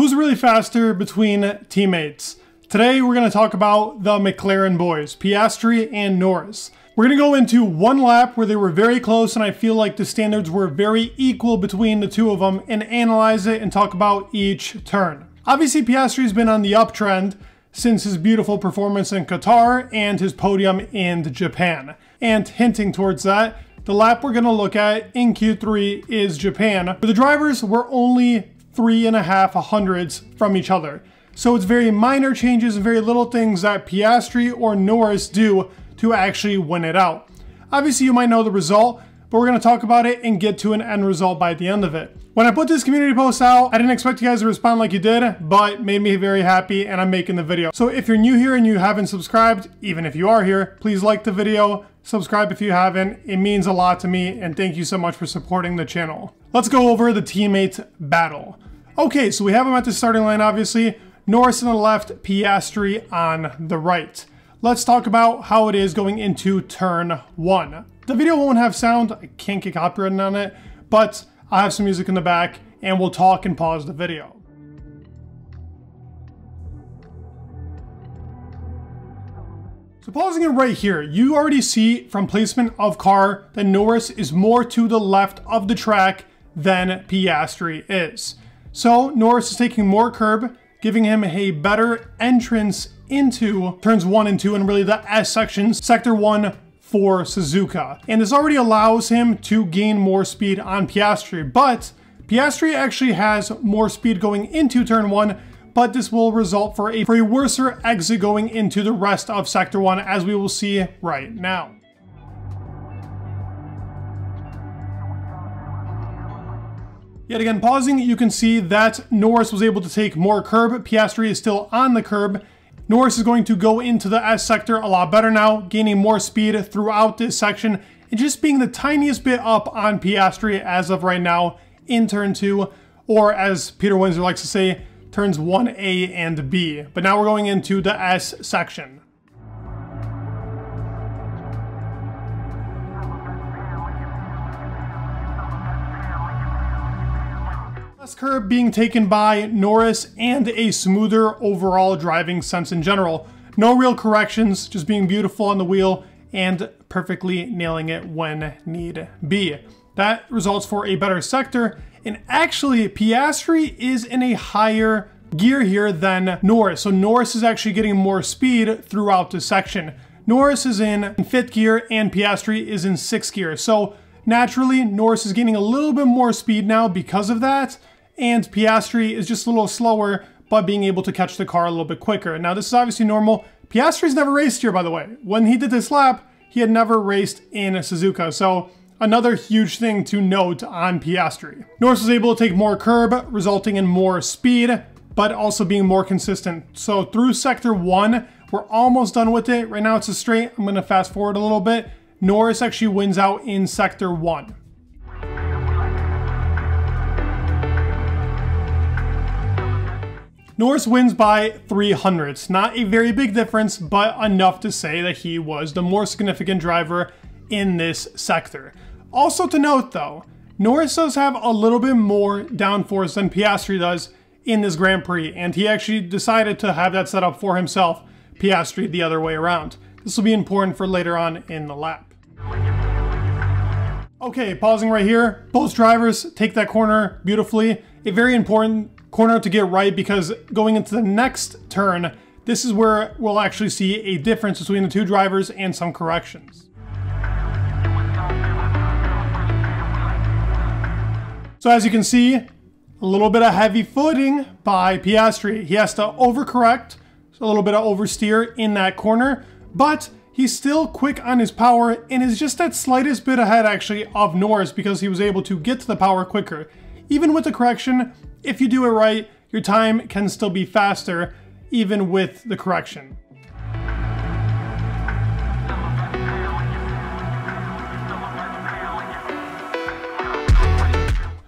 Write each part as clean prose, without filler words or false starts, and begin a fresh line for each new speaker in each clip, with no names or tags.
Who's really faster between teammates? Today we're going to talk about the McLaren boys, Piastri and Norris. We're going to go into one lap where they were very close and I feel like the standards were very equal between the two of them, and analyze it and talk about each turn. Obviously Piastri's been on the uptrend since his beautiful performance in Qatar and his podium in Japan. And hinting towards that, the lap we're going to look at in Q3 is Japan, where the drivers were only 3.5 hundredths from each other. So it's very minor changes and very little things that Piastri or Norris do to actually win it out. Obviously you might know the result, but we're going to talk about it and get to an end result by the end of it. When I put this community post out, I didn't expect you guys to respond like you did, but made me very happy and I'm making the video. So if you're new here and you haven't subscribed, even if you are here, please like the video, subscribe if you haven't. It means a lot to me, and thank you so much for supporting the channel. Let's go over the teammate battle. Okay, so we have them at the starting line, obviously. Norris on the left, Piastri on the right. Let's talk about how it is going into turn 1. The video won't have sound, I can't get copyrighted on it, but I have some music in the back and we'll talk and pause the video. So pausing it right here, you already see from placement of car that Norris is more to the left of the track than Piastri is. So Norris is taking more curb, giving him a better entrance into turns 1 and 2 and really the S section, sector 1 for Suzuka. And this already allows him to gain more speed on Piastri, but Piastri actually has more speed going into turn 1, but this will result for a worser exit going into the rest of sector 1, as we will see right now. Yet again, pausing, you can see that Norris was able to take more curb. Piastri is still on the curb. Norris is going to go into the S sector a lot better now, gaining more speed throughout this section and just being the tiniest bit up on Piastri as of right now in turn 2, or as Peter Windsor likes to say, turns 1A and B. But now we're going into the S section. Less curb being taken by Norris and a smoother overall driving sense in general. No real corrections, just being beautiful on the wheel and perfectly nailing it when need be. That results for a better sector, and actually Piastri is in a higher gear here than Norris. So Norris is actually getting more speed throughout the section. Norris is in 5th gear and Piastri is in 6th gear. So naturally Norris is getting a little bit more speed now because of that, and Piastri is just a little slower, but being able to catch the car a little bit quicker. Now this is obviously normal. Piastri's never raced here, by the way. When he did this lap, he had never raced in Suzuka, so another huge thing to note on Piastri. Norris was able to take more curb, resulting in more speed, but also being more consistent. So through sector 1, we're almost done with it. Right now it's a straight. I'm gonna fast forward a little bit. Norris actually wins out in sector 1. Norris wins by 3 hundredths. Not a very big difference, but enough to say that he was the more significant driver in this sector. Also to note though, Norris does have a little bit more downforce than Piastri does in this Grand Prix, and he actually decided to have that set up for himself, Piastri the other way around. This will be important for later on in the lap. Okay, pausing right here. Both drivers take that corner beautifully. A very important corner to get right, because going into the next turn, this is where we'll actually see a difference between the two drivers and some corrections. So as you can see, a little bit of heavy footing by Piastri. He has to overcorrect, so a little bit of oversteer in that corner, but he's still quick on his power and is just that slightest bit ahead actually of Norris, because he was able to get to the power quicker. Even with the correction, if you do it right, your time can still be faster, even with the correction.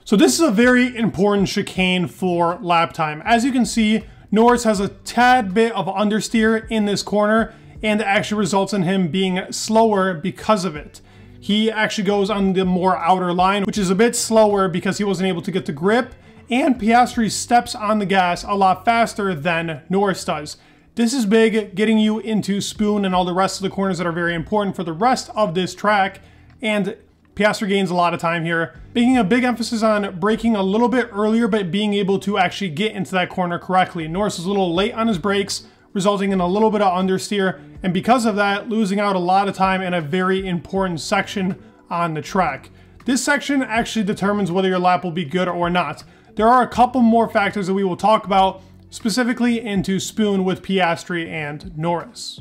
So this is a very important chicane for lap time. As you can see, Norris has a tad bit of understeer in this corner, and it actually results in him being slower because of it. He actually goes on the more outer line, which is a bit slower because he wasn't able to get the grip and Piastri steps on the gas a lot faster than Norris does. This is big, getting you into Spoon and all the rest of the corners that are very important for the rest of this track, and Piastri gains a lot of time here, making a big emphasis on braking a little bit earlier but being able to actually get into that corner correctly. Norris is a little late on his brakes, resulting in a little bit of understeer, and because of that, losing out a lot of time in a very important section on the track. This section actually determines whether your lap will be good or not. There are a couple more factors that we will talk about, specifically into Spoon with Piastri and Norris.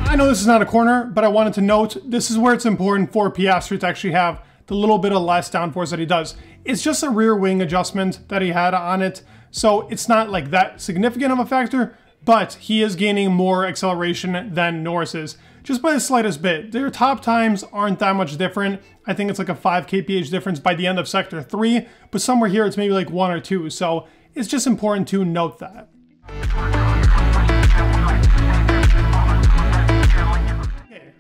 I know this is not a corner, but I wanted to note this is where it's important for Piastri to actually have the little bit of less downforce that he does. It's just a rear wing adjustment that he had on it, so it's not like that significant of a factor, but he is gaining more acceleration than Norris is, just by the slightest bit. Their top times aren't that much different. I think it's like a 5 kph difference by the end of sector 3, but somewhere here it's maybe like 1 or 2, so it's just important to note that.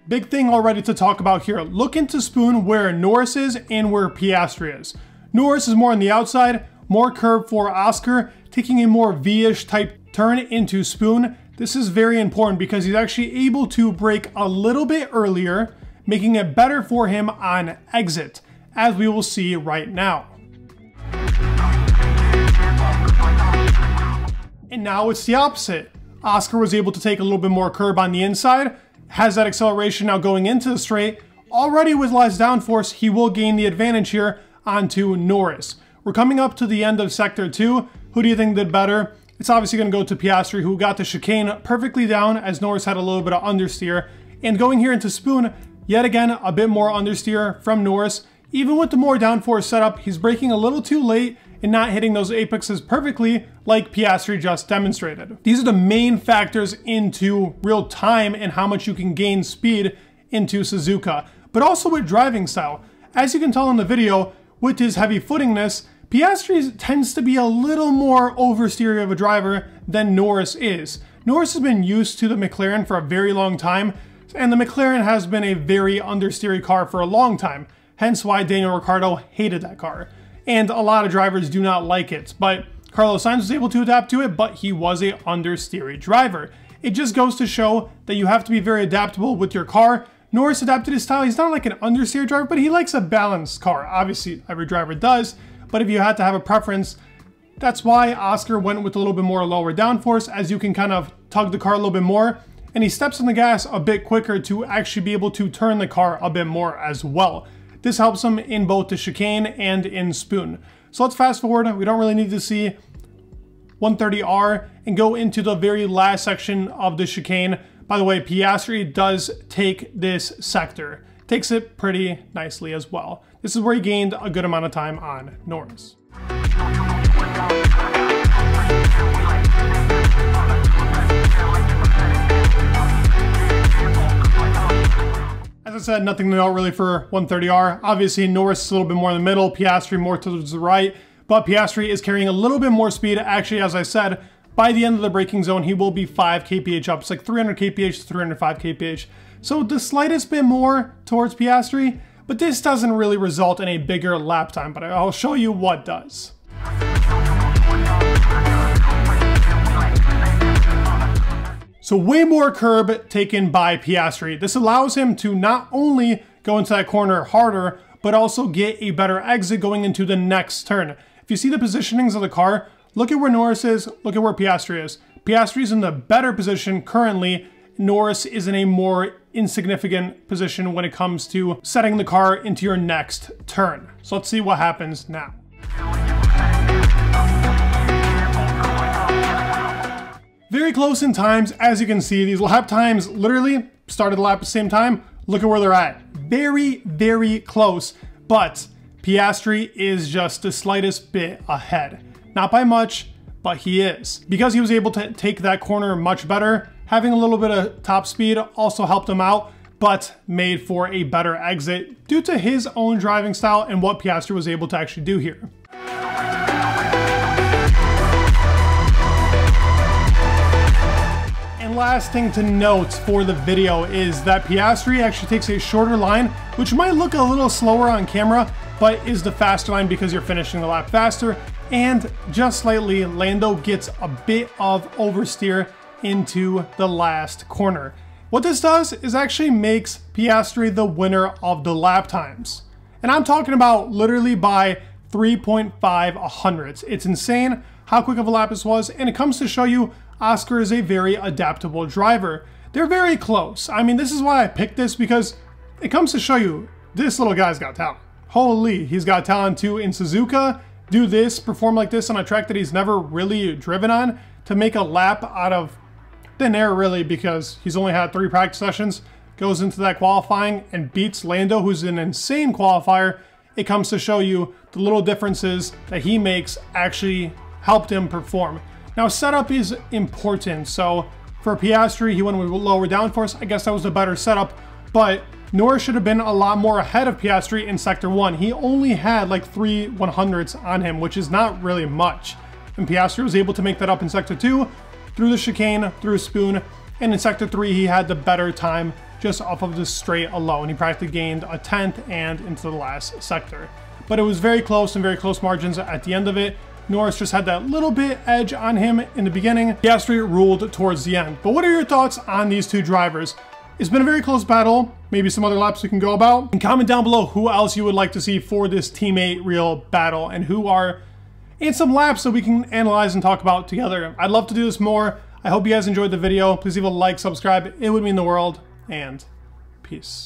Big thing already to talk about here. Look into Spoon where Norris is and where Piastri is. Norris is more on the outside, more curved for Oscar, taking a more V-ish type turn into Spoon. This is very important because he's actually able to brake a little bit earlier, making it better for him on exit, as we will see right now. And now it's the opposite. Oscar was able to take a little bit more curb on the inside, has that acceleration now going into the straight. Already with less downforce, he will gain the advantage here onto Norris. We're coming up to the end of sector 2. Who do you think did better? It's obviously going to go to Piastri, who got the chicane perfectly down as Norris had a little bit of understeer. And going here into Spoon, yet again, a bit more understeer from Norris. Even with the more downforce setup, he's braking a little too late and not hitting those apexes perfectly like Piastri just demonstrated. These are the main factors into real time and how much you can gain speed into Suzuka, but also with driving style. As you can tell in the video, with his heavy footingness, Piastri tends to be a little more oversteery of a driver than Norris is. Norris has been used to the McLaren for a very long time, and the McLaren has been a very understeery car for a long time, hence why Daniel Ricciardo hated that car. And a lot of drivers do not like it, but Carlos Sainz was able to adapt to it, but he was a understeery driver. It just goes to show that you have to be very adaptable with your car. Norris adapted his style. He's not like an understeer driver, but he likes a balanced car. Obviously, every driver does, but if you had to have a preference, that's why Oscar went with a little bit more lower downforce, as you can kind of tug the car a little bit more, and he steps on the gas a bit quicker to actually be able to turn the car a bit more as well. This helps him in both the chicane and in Spoon. So let's fast forward. We don't really need to see 130R and go into the very last section of the chicane. By the way, Piastri does take this sector. Takes it pretty nicely as well. This is where he gained a good amount of time on Norris. As I said, nothing to note really for 130R. Obviously, Norris is a little bit more in the middle, Piastri more towards the right, but Piastri is carrying a little bit more speed. Actually, as I said, by the end of the braking zone, he will be 5 kph up. It's like 300 kph to 305 kph. So the slightest bit more towards Piastri, but this doesn't really result in a bigger lap time, but I'll show you what does. So way more curb taken by Piastri. This allows him to not only go into that corner harder, but also get a better exit going into the next turn. If you see the positionings of the car, look at where Norris is, look at where Piastri is. Piastri is in the better position currently. Norris is in a more insignificant position when it comes to setting the car into your next turn. So let's see what happens now. Very close in times. As you can see, these lap times literally started the lap at the same time. Look at where they're at. Very, very close, but Piastri is just the slightest bit ahead. Not by much, but he is. Because he was able to take that corner much better, having a little bit of top speed also helped him out, but made for a better exit due to his own driving style and what Piastri was able to actually do here. last thing to note for the video is that Piastri actually takes a shorter line, which might look a little slower on camera, but is the faster line because you're finishing the lap faster. And just slightly, Lando gets a bit of oversteer into the last corner. What this does is actually makes Piastri the winner of the lap times. And I'm talking about literally by 3.5 hundredths. It's insane how quick of a lap this was, and it comes to show you Oscar is a very adaptable driver. They're very close. I mean, this is why I picked this, because it comes to show you this little guy's got talent. Holy, he's got talent too in Suzuka. Do this, perform like this on a track that he's never really driven on, to make a lap out of thin air really, because he's only had 3 practice sessions, goes into that qualifying and beats Lando, who's an insane qualifier. It comes to show you the little differences that he makes actually helped him perform. Now, setup is important. So for Piastri, he went with lower downforce. I guess that was the better setup, but Norris should have been a lot more ahead of Piastri in Sector 1. He only had like 3 100ths on him, which is not really much. And Piastri was able to make that up in Sector 2 through the chicane, through a spoon. And in Sector 3, he had the better time just off of the straight alone. He practically gained a 10th and into the last sector. But it was very close and very close margins at the end of it. Norris just had that little bit edge on him in the beginning. Piastri ruled towards the end. But what are your thoughts on these two drivers? It's been a very close battle. Maybe some other laps we can go about. And comment down below who else you would like to see for this teammate real battle, and who are in some laps that we can analyze and talk about together. I'd love to do this more. I hope you guys enjoyed the video. Please leave a like, subscribe. It would mean the world. And peace.